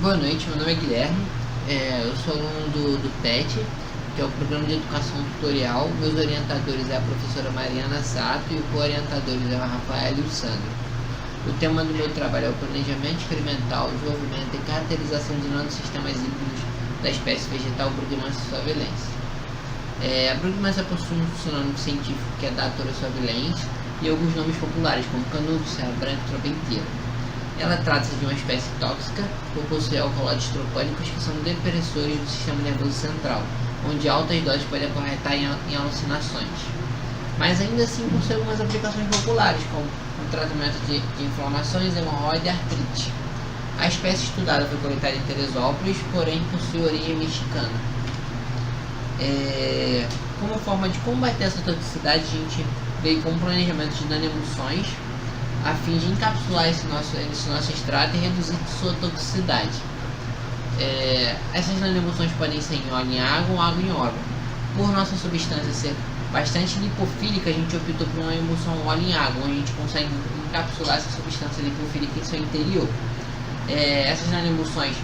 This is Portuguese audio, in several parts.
Boa noite, meu nome é Guilherme, eu sou aluno do PET, que é o Programa de Educação Tutorial. Meus orientadores é a professora Mariana Sato e o co-orientadores é o Rafael e o Sandro. O tema do meu trabalho é o planejamento experimental, desenvolvimento e caracterização de nanosistemas híbridos da espécie vegetal Brugmansia suavelense. A Brugmansia possui um sinônimo científico que é Datura suavelense e alguns nomes populares como canudo, serra branca e tropenteira. Ela trata-se de uma espécie tóxica por possuir alcaloides tropânicos que são depressores do sistema nervoso central, onde altas doses podem acarretar em alucinações. Mas ainda assim possui algumas aplicações populares, como o tratamento de inflamações, hemorroida e artrite. A espécie estudada foi coletada em Teresópolis, porém possui origem mexicana. Como forma de combater essa toxicidade, a gente veio com um planejamento de nanoemulsões a fim de encapsular esse nosso extrato e reduzir sua toxicidade. Essas nanoemulsões podem ser em óleo em água ou água em óleo. Por nossa substância ser bastante lipofílica, a gente optou por uma emulsão óleo em água, onde a gente consegue encapsular essa substância lipofílica em seu interior. Essas nanoemulsões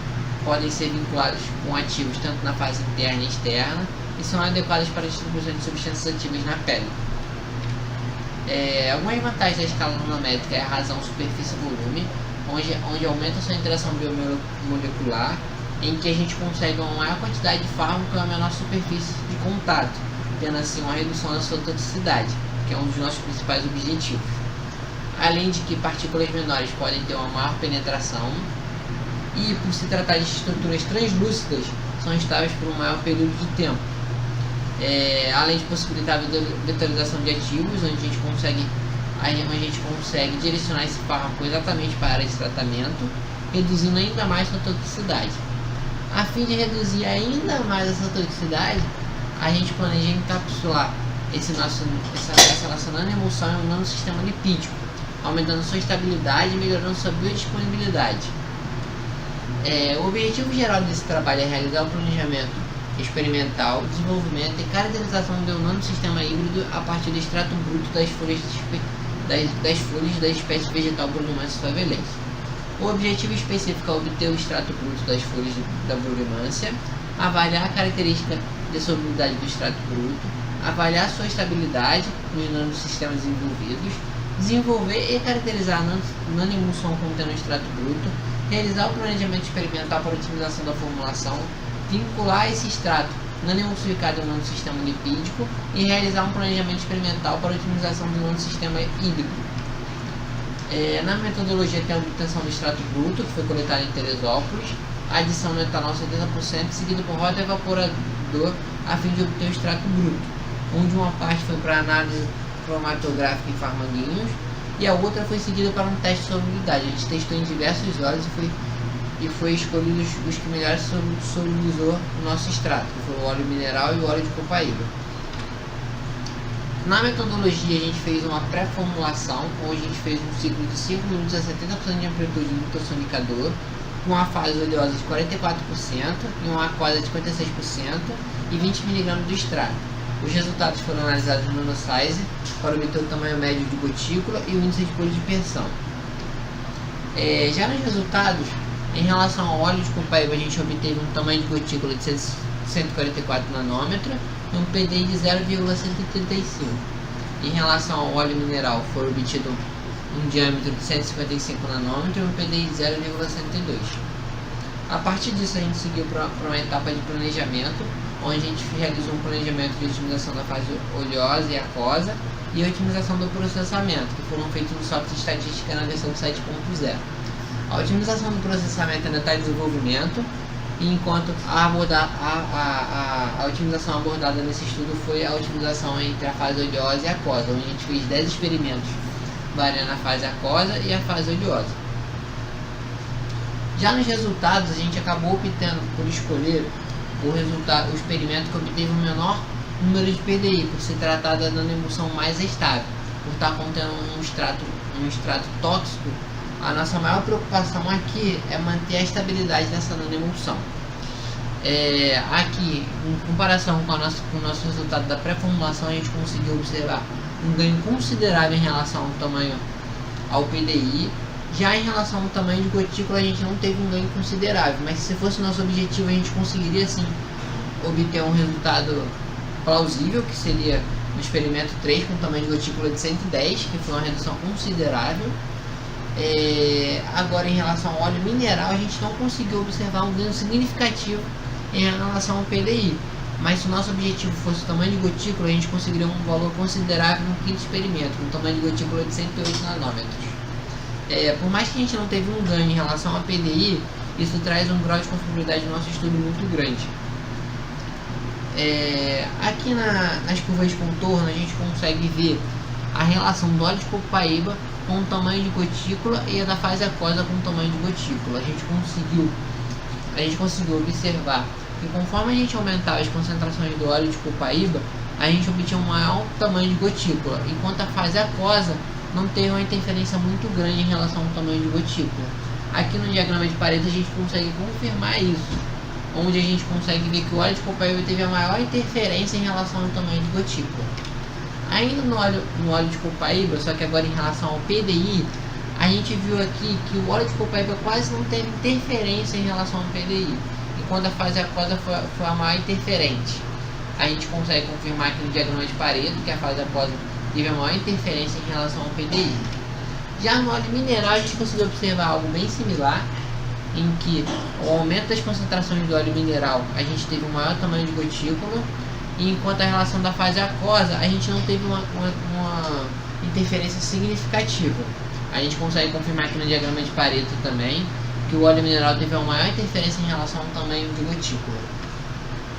podem ser vinculadas com ativos tanto na fase interna e externa e são adequadas para a distribuição de substâncias ativas na pele. Algumas vantagens da escala nanométrica é a razão superfície-volume, onde aumenta sua interação biomolecular, em que a gente consegue uma maior quantidade de fármaco e uma menor superfície de contato, tendo assim uma redução da sua toxicidade, que é um dos nossos principais objetivos. Além de que partículas menores podem ter uma maior penetração e, por se tratar de estruturas translúcidas, são estáveis por um maior período de tempo. Além de possibilitar a vetorização de ativos, onde a gente consegue direcionar esse fármaco exatamente para a área de tratamento, reduzindo ainda mais sua toxicidade. A fim de reduzir ainda mais essa toxicidade, a gente planeja encapsular essa nossa nanoemulsão em um nanosistema lipídico, aumentando sua estabilidade e melhorando sua biodisponibilidade. O objetivo geral desse trabalho é realizar o planejamento experimental, desenvolvimento e caracterização de um nanosistema híbrido a partir do extrato bruto das folhas da espécie vegetal Brugmansia suavelense. O objetivo específico é obter o extrato bruto das folhas da Brugmansia, avaliar a característica de solubilidade do extrato bruto, avaliar sua estabilidade nos nanosistemas envolvidos, desenvolver e caracterizar a nanoemulsão contendo o extrato bruto, realizar o planejamento experimental para otimização da formulação, vincular esse extrato nanoemulsificado ao nanosistema lipídico e realizar um planejamento experimental para a otimização do nanosistema híbrido. Na metodologia tem a obtenção do extrato bruto, que foi coletado em Teresópolis, a adição do etanol 70%, seguido por roda evaporador a fim de obter o extrato bruto, onde uma parte foi para análise cromatográfica em farmanguinhos e a outra foi seguida para um teste de solubilidade. A gente testou em diversos óleos e foi escolhido os que melhor solubilizou o nosso extrato, que foi o óleo mineral e o óleo de copaíba. Na metodologia a gente fez uma pré-formulação, onde a gente fez um ciclo de 5 minutos a 70% de amplitude no ultrassonicador, com uma fase oleosa de 44% e uma aquosa de 56% e 20 mg do extrato. Os resultados foram analisados no nanosize para obter o tamanho médio de gotícula e o índice de purificação. Já nos resultados, em relação ao óleo de copaíba, a gente obteve um tamanho de gotícula de 144 nanômetros e um PDI de 0,135. Em relação ao óleo mineral, foi obtido um diâmetro de 155 nanômetros e um PDI de 0,102. A partir disso, a gente seguiu para uma etapa de planejamento, onde a gente realizou um planejamento de otimização da fase oleosa e aquosa e a otimização do processamento, que foram feitos no software de estatística na versão 7.0. A otimização do processamento ainda está em desenvolvimento, enquanto a otimização abordada nesse estudo foi a otimização entre a fase oleosa e aquosa, onde a gente fez 10 experimentos variando a fase aquosa e a fase oleosa. Já nos resultados, a gente acabou optando por escolher o experimento que obteve o menor número de PDI, por se tratar da nanoemulsão mais estável, por estar contendo um extrato tóxico. A nossa maior preocupação aqui é manter a estabilidade dessa nanoemulsão. Aqui, em comparação com o nosso resultado da pré-formulação, a gente conseguiu observar um ganho considerável em relação ao tamanho ao PDI, Já em relação ao tamanho de gotícula, a gente não teve um ganho considerável, mas se fosse nosso objetivo, a gente conseguiria sim obter um resultado plausível, que seria no experimento 3 com tamanho de gotícula de 110, que foi uma redução considerável. Agora, em relação ao óleo mineral, a gente não conseguiu observar um ganho significativo em relação ao PDI, mas se o nosso objetivo fosse o tamanho de gotícula, a gente conseguiria um valor considerável no quinto experimento, com tamanho de gotícula de 108 nanômetros. Por mais que a gente não teve um ganho em relação a PDI, isso traz um grau de confiabilidade do nosso estudo muito grande. Aqui nas curvas de contorno, a gente consegue ver a relação do óleo de copaíba com o tamanho de gotícula e a da fase aquosa com o tamanho de gotícula. A gente conseguiu observar que conforme a gente aumentava as concentrações do óleo de copaíba, a gente obtinha um maior tamanho de gotícula, enquanto a fase aquosa não teve uma interferência muito grande em relação ao tamanho de gotícula. Aqui no diagrama de Pareto a gente consegue confirmar isso, onde a gente consegue ver que o óleo de copaíba teve a maior interferência em relação ao tamanho de gotícula. Ainda no óleo de copaíba, só que agora em relação ao PDI, a gente viu aqui que o óleo de copaíba quase não teve interferência em relação ao PDI, enquanto a fase aquosa foi a maior interferente. A gente consegue confirmar aqui no diagrama de Pareto que a fase aquosa teve a maior interferência em relação ao PDI. Já no óleo mineral, a gente conseguiu observar algo bem similar, em que o aumento das concentrações do óleo mineral, a gente teve um maior tamanho de gotícula, e enquanto a relação da fase aquosa, a gente não teve uma interferência significativa. A gente consegue confirmar aqui no diagrama de Pareto também que o óleo mineral teve uma maior interferência em relação ao tamanho de gotícula.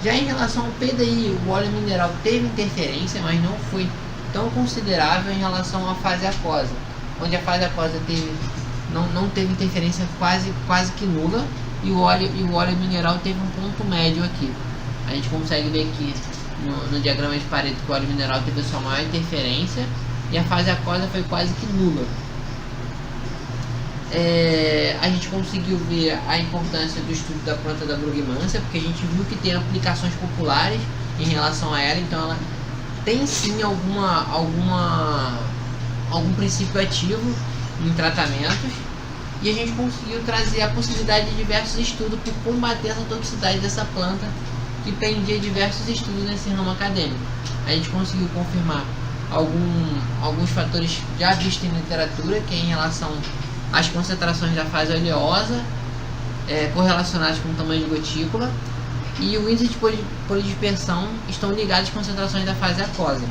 Já em relação ao PDI, o óleo mineral teve interferência, mas não foi tão considerável em relação à fase aquosa, onde a fase aquosa não teve interferência quase que nula, e o óleo mineral teve um ponto médio aqui. A gente consegue ver aqui no diagrama de Pareto que o óleo mineral teve a sua maior interferência e a fase aquosa foi quase que nula. A gente conseguiu ver a importância do estudo da planta da brugmância, porque a gente viu que tem aplicações populares em relação a ela, então ela tem sim algum princípio ativo em tratamentos, e a gente conseguiu trazer a possibilidade de diversos estudos por combater essa toxicidade dessa planta, que pendia diversos estudos nesse ramo acadêmico. A gente conseguiu confirmar alguns fatores já vistos em literatura, que é em relação às concentrações da fase oleosa, correlacionadas com o tamanho de gotícula, e o índice de polidispersão estão ligados às concentrações da fase aquosa,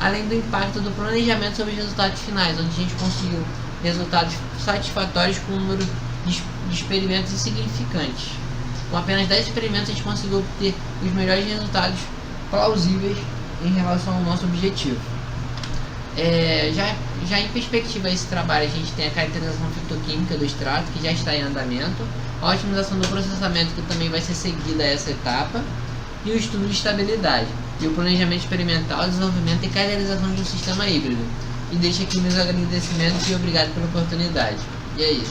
além do impacto do planejamento sobre os resultados finais, onde a gente conseguiu resultados satisfatórios com um número de experimentos insignificantes. Com apenas 10 experimentos a gente conseguiu obter os melhores resultados plausíveis em relação ao nosso objetivo. Já em perspectiva a esse trabalho, a gente tem a caracterização fitoquímica do extrato, que já está em andamento, a otimização do processamento, que também vai ser seguida a essa etapa, e o estudo de estabilidade, e o planejamento experimental, desenvolvimento e caracterização de um sistema híbrido. E deixo aqui meus agradecimentos e obrigado pela oportunidade. E é isso.